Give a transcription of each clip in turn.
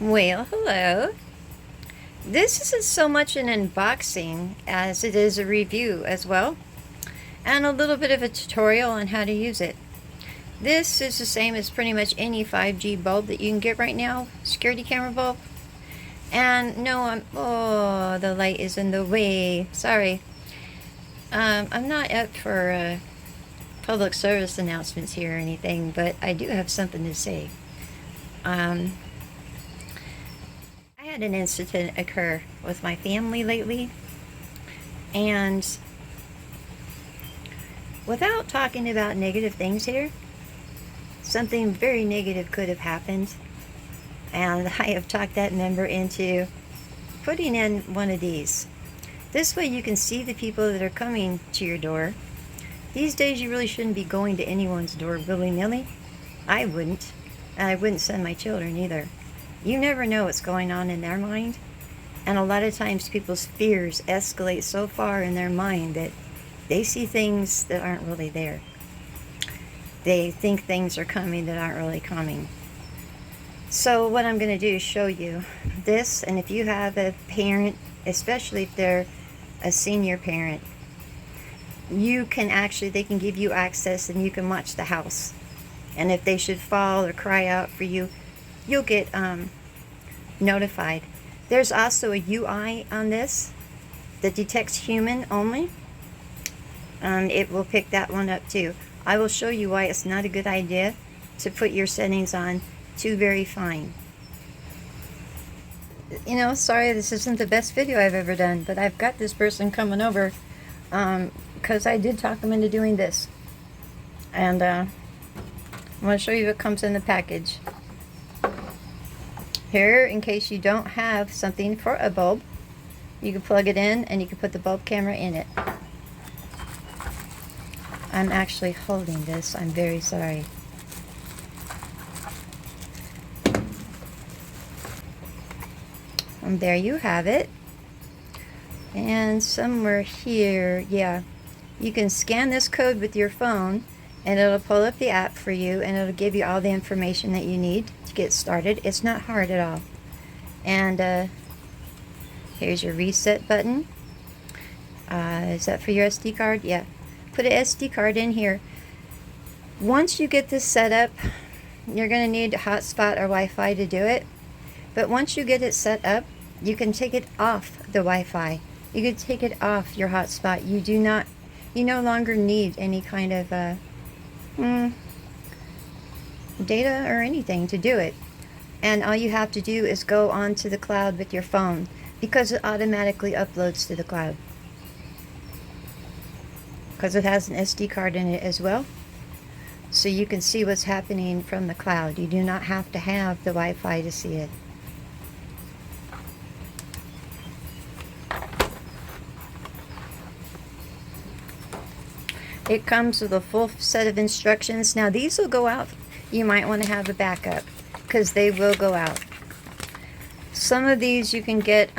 Well, hello. This isn't so much an unboxing as it is a review as well, and a little bit of a tutorial on how to use it. This is the same as pretty much any 5G bulb that you can get right now, security camera bulb. And no, oh, the light is in the way. Sorry. I'm not up for public service announcements here or anything, but I do have something to say. I had an incident occur with my family lately, and without talking about negative things here, something very negative could have happened, and I have talked that member into putting in one of these. This way you can see the people that are coming to your door. These days you really shouldn't be going to anyone's door willy-nilly. I wouldn't, and I wouldn't send my children either. You never know what's going on in their mind, and a lot of times people's fears escalate so far in their mind that they see things that aren't really there. They think things are coming that aren't really coming. So what I'm going to do is show you this, and if you have a parent, especially if they're a senior parent, you can actually, they can give you access and you can watch the house. And if they should fall or cry out for you, you'll get notified. There's also a UI on this that detects human only. It will pick that one up too. I will show you why it's not a good idea to put your settings on too very fine. You know, sorry this isn't the best video I've ever done, but I've got this person coming over because I did talk them into doing this. And I'm going to show you what comes in the package. Here, in case you don't have something for a bulb, you can plug it in and you can put the bulb camera in it. I'm actually holding this. I'm very sorry. And there you have it. And somewhere here, yeah, you can scan this code with your phone and it'll pull up the app for you and it'll give you all the information that you need to get started. It's not hard at all. And here's your reset button. Is that for your SD card? Yeah. Put an SD card in here. Once you get this set up, you're going to need a hotspot or Wi-Fi to do it. But once you get it set up, you can take it off the Wi-Fi. You can take it off your hotspot. You no longer need any kind of data or anything to do it. And all you have to do is go onto the cloud with your phone because it automatically uploads to the cloud. Because it has an SD card in it as well. So you can see what's happening from the cloud. You do not have to have the Wi-Fi to see it. It comes with a full set of instructions. Now these will go out. You might want to have a backup because they will go out. Some of these you can get,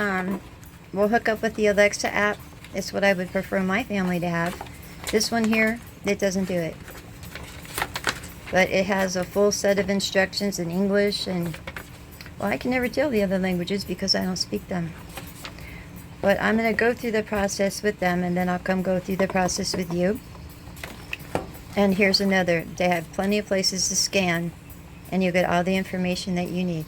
will hook up with the Alexa app. It's what I would prefer my family to have. This one here, it doesn't do it. But it has a full set of instructions in English and, well, I can never tell the other languages because I don't speak them. But I'm going to go through the process with them and then I'll come go through the process with you. And here's another. They have plenty of places to scan and you get all the information that you need.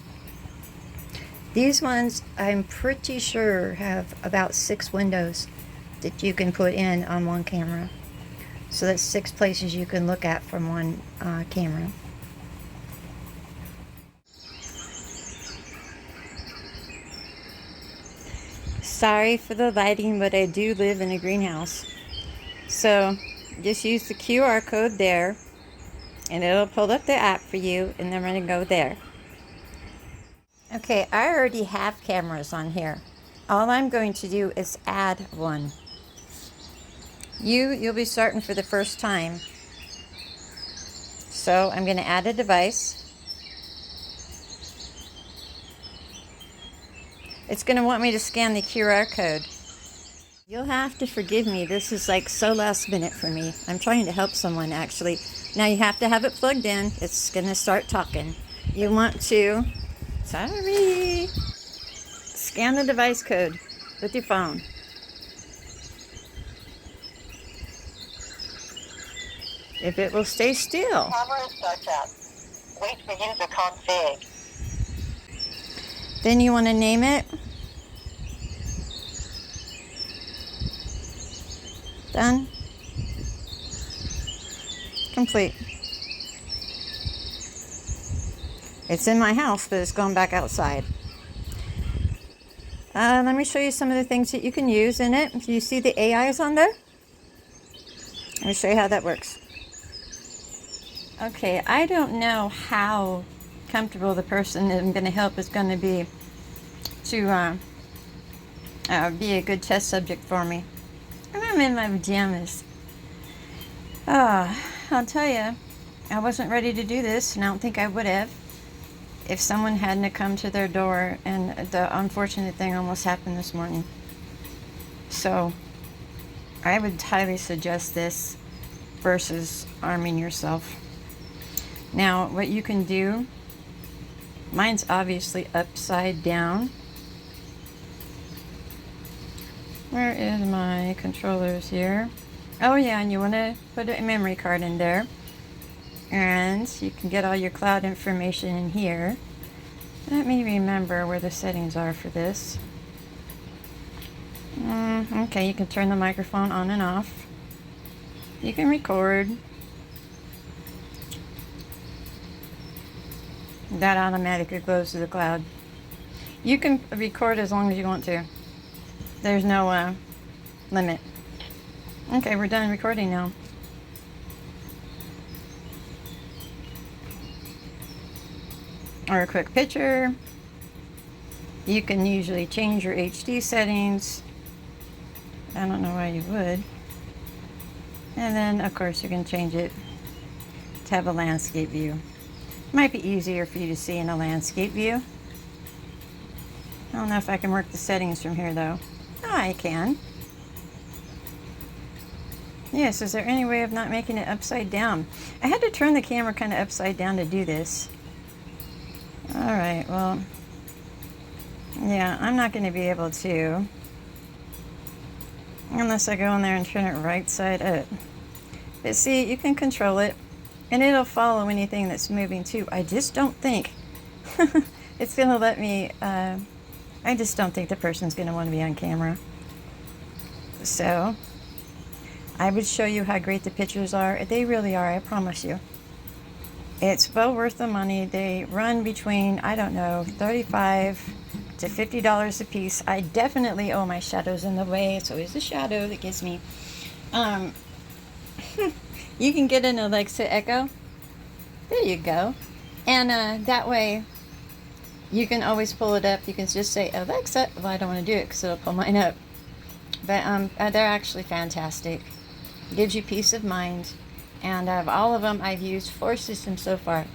These ones, I'm pretty sure, have about 6 windows that you can put in on one camera. So that's 6 places you can look at from one camera. Sorry for the lighting, but I do live in a greenhouse. So just use the QR code there and it'll pull up the app for you and then we're going to go there. Okay, I already have cameras on here. All I'm going to do is add one. You'll be starting for the first time. So I'm going to add a device. It's going to want me to scan the QR code. You'll have to forgive me. This is like so last minute for me. I'm trying to help someone actually. Now you have to have it plugged in. It's going to start talking. You want to Sorry. Scan the device code with your phone. If it will stay still. Camera startup. Wait for user config. Then you want to name it. Done. Complete. It's in my house, but it's going back outside. Let me show you some of the things that you can use in it. Do you see the AIs on there? Let me show you how that works. Okay, I don't know how comfortable the person that I'm going to help is going to be to be a good test subject for me. And I'm in my pajamas. I'll tell you, I wasn't ready to do this, and I don't think I would have if someone hadn't come to their door, and the unfortunate thing almost happened this morning. So I would highly suggest this versus arming yourself. Now, what you can do, mine's obviously upside down. Where is my controllers here? Oh yeah, and you want to put a memory card in there. And you can get all your cloud information in here. Let me remember where the settings are for this. Okay, you can turn the microphone on and off. You can record. That automatically goes to the cloud. You can record as long as you want to. There's no limit. Okay, we're done recording now. Or a quick picture. You can usually change your HD settings. I don't know why you would. And then, of course, you can change it to have a landscape view. Might be easier for you to see in a landscape view. I don't know if I can work the settings from here, though. Oh, I can. Yes, is there any way of not making it upside down? I had to turn the camera kind of upside down to do this. Alright, well, yeah, I'm not going to be able to unless I go in there and turn it right side up. But see, you can control it, and it'll follow anything that's moving too. I just don't think it's going to let me, I just don't think the person's going to want to be on camera. So, I would show you how great the pictures are. They really are, I promise you. It's well worth the money. They run between, I don't know, $35 to $50 a piece. I definitely owe my shadows in the way. It's always the shadow that gives me. You can get an Alexa Echo. There you go. And that way, you can always pull it up. You can just say, Alexa. Well, I don't want to do it because it'll pull mine up. But they're actually fantastic. Gives you peace of mind. And of all of them, I've used 4 systems so far.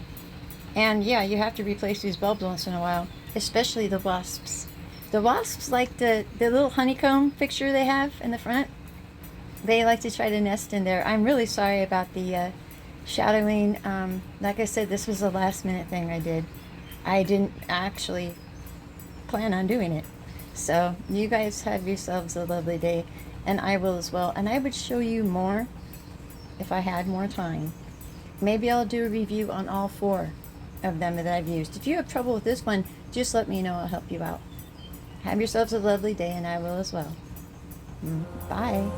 And yeah, you have to replace these bulbs once in a while, especially the wasps. The wasps like the little honeycomb picture they have in the front. They like to try to nest in there. I'm really sorry about the shadowing. Like I said, this was a last minute thing I did. I didn't actually plan on doing it. So you guys have yourselves a lovely day, and I will as well. And I would show you more if I had more time. Maybe I'll do a review on all 4 of them that I've used. If you have trouble with this one, just let me know. I'll help you out. Have yourselves a lovely day, and I will as well. Bye.